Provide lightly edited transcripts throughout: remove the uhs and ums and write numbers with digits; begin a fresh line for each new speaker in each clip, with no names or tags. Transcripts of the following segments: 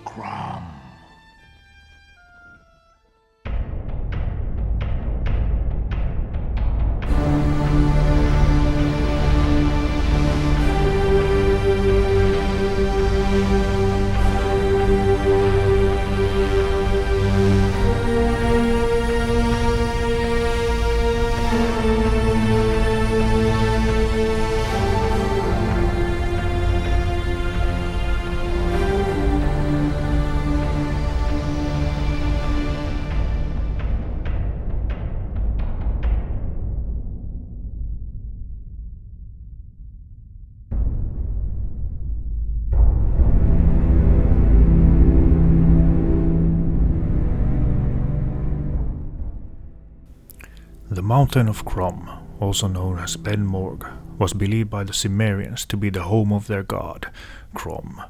Crom. The mountain of Crom, also known as Benmorg, was believed by the Cimmerians to be the home of their god, Crom.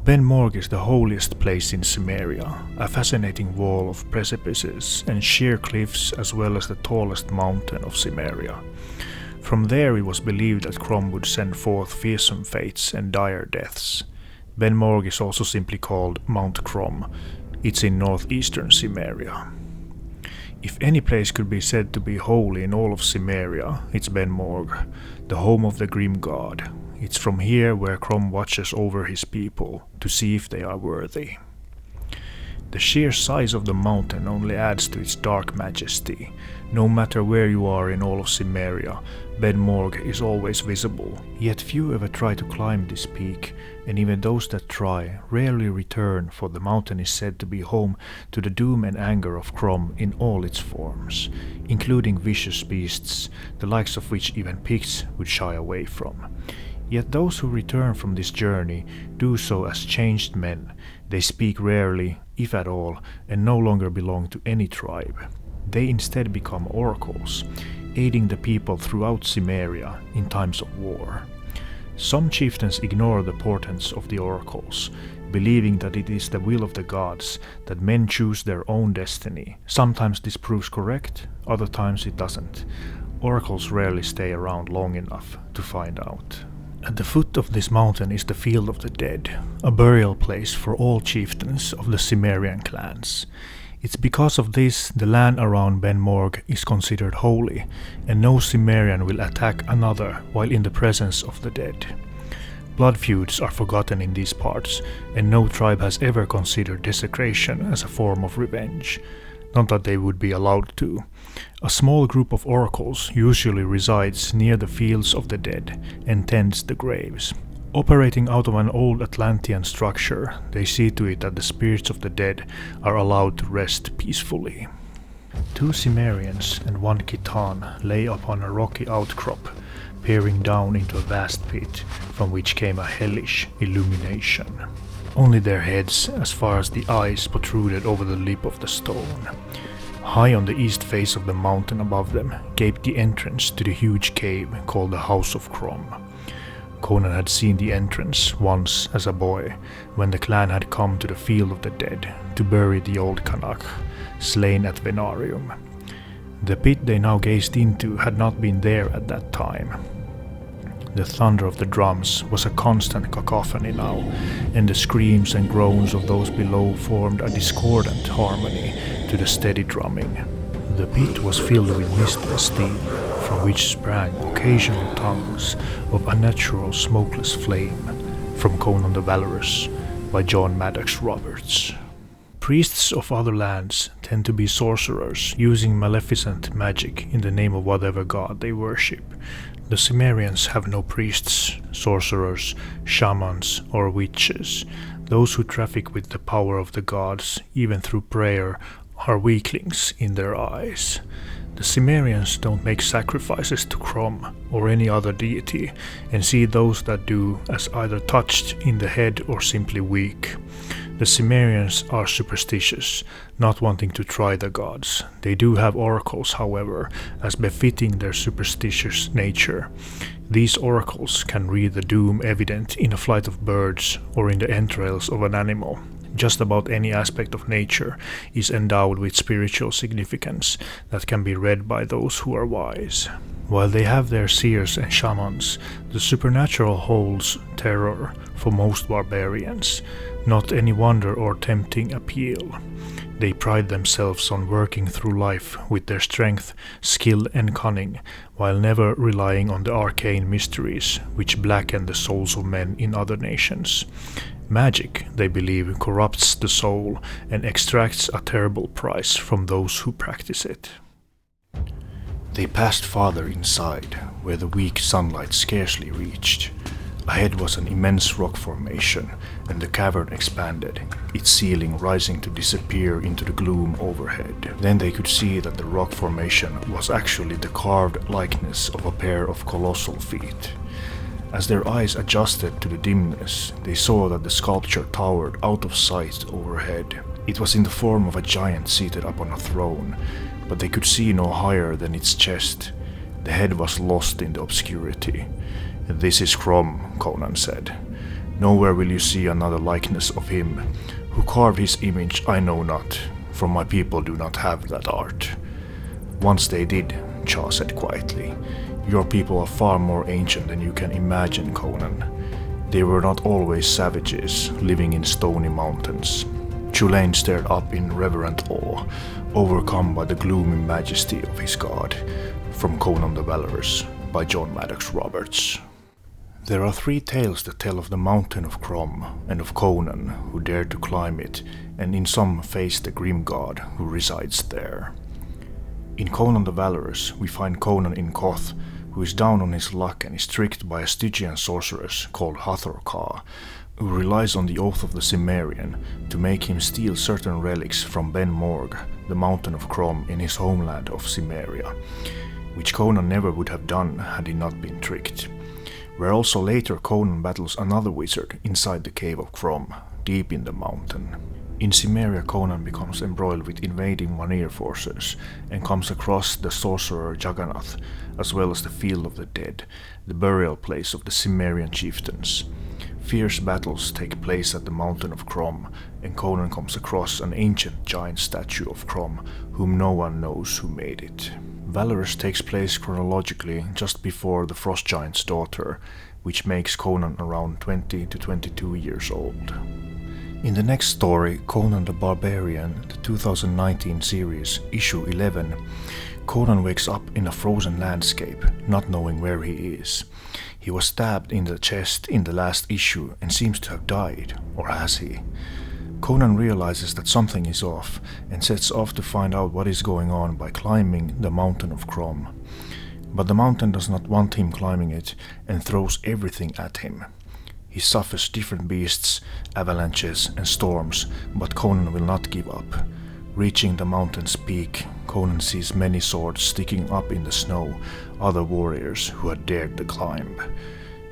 Benmorg is the holiest place in Cimmeria, a fascinating wall of precipices and sheer cliffs as well as the tallest mountain of Cimmeria. From there it was believed that Crom would send forth fearsome fates and dire deaths. Benmorg is also simply called Mount Crom. It's in northeastern Cimmeria. If any place could be said to be holy in all of Cimmeria, it's Benmorg, the home of the grim god. It's from here where Crom watches over his people to see if they are worthy. The sheer size of the mountain only adds to its dark majesty. No matter where you are in all of Cimmeria, Benmorg is always visible, yet few ever try to climb this peak, and even those that try rarely return, for the mountain is said to be home to the doom and anger of Crom in all its forms, including vicious beasts, the likes of which even pigs would shy away from. Yet those who return from this journey do so as changed men. They speak rarely, if at all, and no longer belong to any tribe. They instead become oracles, aiding the people throughout Cimmeria in times of war. Some chieftains ignore the portents of the oracles, believing that it is the will of the gods that men choose their own destiny. Sometimes this proves correct, other times it doesn't. Oracles rarely stay around long enough to find out. At the foot of this mountain is the Field of the Dead, a burial place for all chieftains of the Cimmerian clans. It's because of this the land around Benmorg is considered holy, and no Cimmerian will attack another while in the presence of the dead. Blood feuds are forgotten in these parts, and no tribe has ever considered desecration as a form of revenge. Not that they would be allowed to. A small group of oracles usually resides near the Fields of the Dead and tends the graves. Operating out of an old Atlantean structure, they see to it that the spirits of the dead are allowed to rest peacefully. 2 Cimmerians and 1 Khitan lay upon a rocky outcrop, peering down into a vast pit from which came a hellish illumination. Only their heads, as far as the eyes, protruded over the lip of the stone. High on the east face of the mountain above them gaped the entrance to the huge cave called the House of Crom. Conan had seen the entrance once as a boy, when the clan had come to the Field of the Dead to bury the old Canuck, slain at Venarium. The pit they now gazed into had not been there at that time. The thunder of the drums was a constant cacophony now, and the screams and groans of those below formed a discordant harmony to the steady drumming. The pit was filled with mist and steam, from which sprang occasional tongues of unnatural smokeless flame, from Conan the Valorous by John Maddox Roberts. Priests of other lands tend to be sorcerers, using maleficent magic in the name of whatever god they worship. The Cimmerians have no priests, sorcerers, shamans, or witches. Those who traffic with the power of the gods, even through prayer, are weaklings in their eyes. The Cimmerians don't make sacrifices to Crom or any other deity, and see those that do as either touched in the head or simply weak. The Cimmerians are superstitious, not wanting to try the gods. They do have oracles, however, as befitting their superstitious nature. These oracles can read the doom evident in a flight of birds or in the entrails of an animal. just about any aspect of nature is endowed with spiritual significance that can be read by those who are wise. While they have their seers and shamans, the supernatural holds terror for most barbarians, not any wonder or tempting appeal. They pride themselves on working through life with their strength, skill and cunning, while never relying on the arcane mysteries which blacken the souls of men in other nations. Magic, they believe, corrupts the soul and extracts a terrible price from those who practice it. They passed farther inside, where the weak sunlight scarcely reached. Ahead was an immense rock formation, and the cavern expanded, its ceiling rising to disappear into the gloom overhead. Then they could see that the rock formation was actually the carved likeness of a pair of colossal feet. As their eyes adjusted to the dimness, they saw that the sculpture towered out of sight overhead. It was in the form of a giant seated upon a throne, but they could see no higher than its chest. The head was lost in the obscurity. "This is Crom," Conan said. "Nowhere will you see another likeness of him. Who carved his image I know not, for my people do not have that art." "Once they did," Cha said quietly. "Your people are far more ancient than you can imagine, Conan. They were not always savages, living in stony mountains." Chulain stared up in reverent awe, overcome by the gloomy majesty of his god. From Conan the Valorous, by John Maddox Roberts. There are 3 tales that tell of the mountain of Crom, and of Conan, who dared to climb it, and in some face the grim god who resides there. In Conan the Valorous, we find Conan in Koth, who is down on his luck and is tricked by a Stygian sorceress called Hathor-Ka, who relies on the oath of the Cimmerian to make him steal certain relics from Ben Morgh, the mountain of Crom in his homeland of Cimmeria, which Conan never would have done had he not been tricked. Where also later Conan battles another wizard inside the cave of Crom, deep in the mountain. In Cimmeria, Conan becomes embroiled with invading Vanir forces and comes across the sorcerer Jagannath, as well as the Field of the Dead, the burial place of the Cimmerian chieftains. Fierce battles take place at the mountain of Crom, and Conan comes across an ancient giant statue of Crom, whom no one knows who made it. Valorous takes place chronologically just before the Frost Giant's daughter, which makes Conan around 20 to 22 years old. In the next story, Conan the Barbarian, the 2019 series, issue 11, Conan wakes up in a frozen landscape, not knowing where he is. He was stabbed in the chest in the last issue and seems to have died, or has he? Conan realizes that something is off and sets off to find out what is going on by climbing the mountain of Crom. But the mountain does not want him climbing it and throws everything at him. He suffers different beasts, avalanches and storms, but Conan will not give up. Reaching the mountain's peak, Conan sees many swords sticking up in the snow, other warriors who had dared the climb.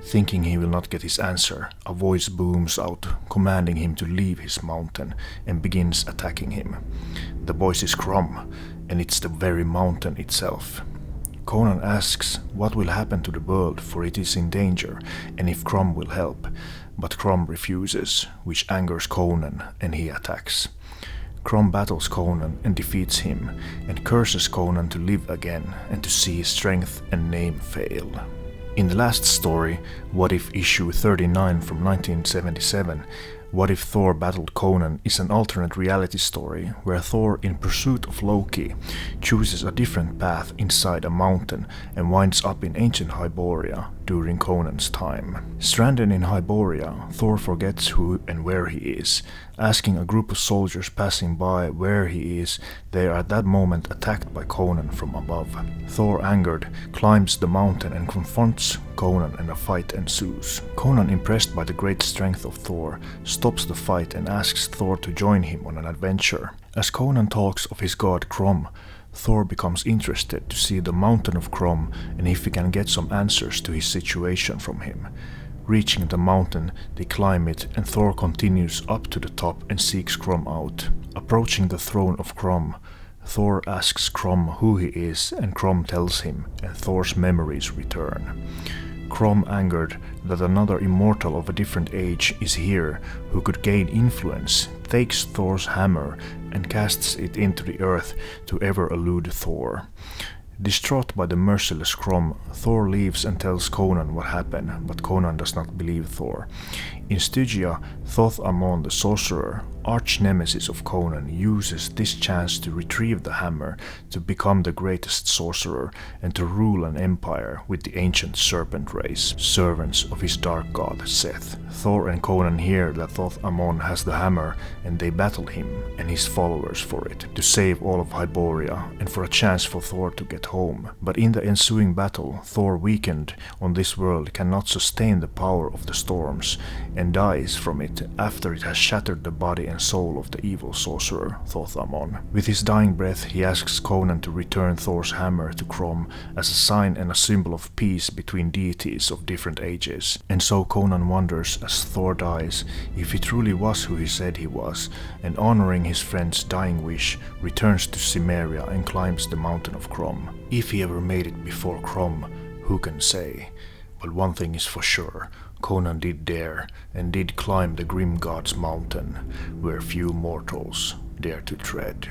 Thinking he will not get his answer, a voice booms out, commanding him to leave his mountain, and begins attacking him. The voice is Crom, and it's the very mountain itself. Conan asks what will happen to the world, for it is in danger, and if Crom will help, but Crom refuses, which angers Conan, and he attacks. Crom battles Conan and defeats him, and curses Conan to live again and to see his strength and name fail. In the last story, What If issue 39 from 1977, What If Thor Battled Conan is an alternate reality story where Thor, in pursuit of Loki, chooses a different path inside a mountain and winds up in ancient Hyboria during Conan's time. Stranded in Hyboria, Thor forgets who and where he is. Asking a group of soldiers passing by where he is, they are at that moment attacked by Conan from above. Thor, angered, climbs the mountain and confronts Conan, and a fight ensues. Conan, impressed by the great strength of Thor, stops the fight and asks Thor to join him on an adventure. As Conan talks of his god Crom, Thor becomes interested to see the mountain of Crom and if he can get some answers to his situation from him. Reaching the mountain, they climb it, and Thor continues up to the top and seeks Crom out. Approaching the throne of Crom, Thor asks Crom who he is, and Crom tells him, and Thor's memories return. Crom, angered that another immortal of a different age is here who could gain influence, takes Thor's hammer and casts it into the earth to ever elude Thor. Distraught by the merciless Crom, Thor leaves and tells Conan what happened, but Conan does not believe Thor. In Stygia, Thoth-Amon the sorcerer, arch-nemesis of Conan, uses this chance to retrieve the hammer, to become the greatest sorcerer, and to rule an empire with the ancient serpent race, servants of his dark god Seth. Thor and Conan hear that Thoth-Amon has the hammer, and they battle him and his followers for it, to save all of Hyboria, and for a chance for Thor to get home. But in the ensuing battle, Thor, weakened on this world, cannot sustain the power of the storms, and dies from it after it has shattered the body and soul of the evil sorcerer Thoth-Amon. With his dying breath, he asks Conan to return Thor's hammer to Crom as a sign and a symbol of peace between deities of different ages. And so Conan wonders as Thor dies if he truly was who he said he was, and honoring his friend's dying wish, returns to Cimmeria and climbs the mountain of Crom. If he ever made it before Crom, who can say? But one thing is for sure, Conan did dare and did climb the grim god's mountain, where few mortals dare to tread.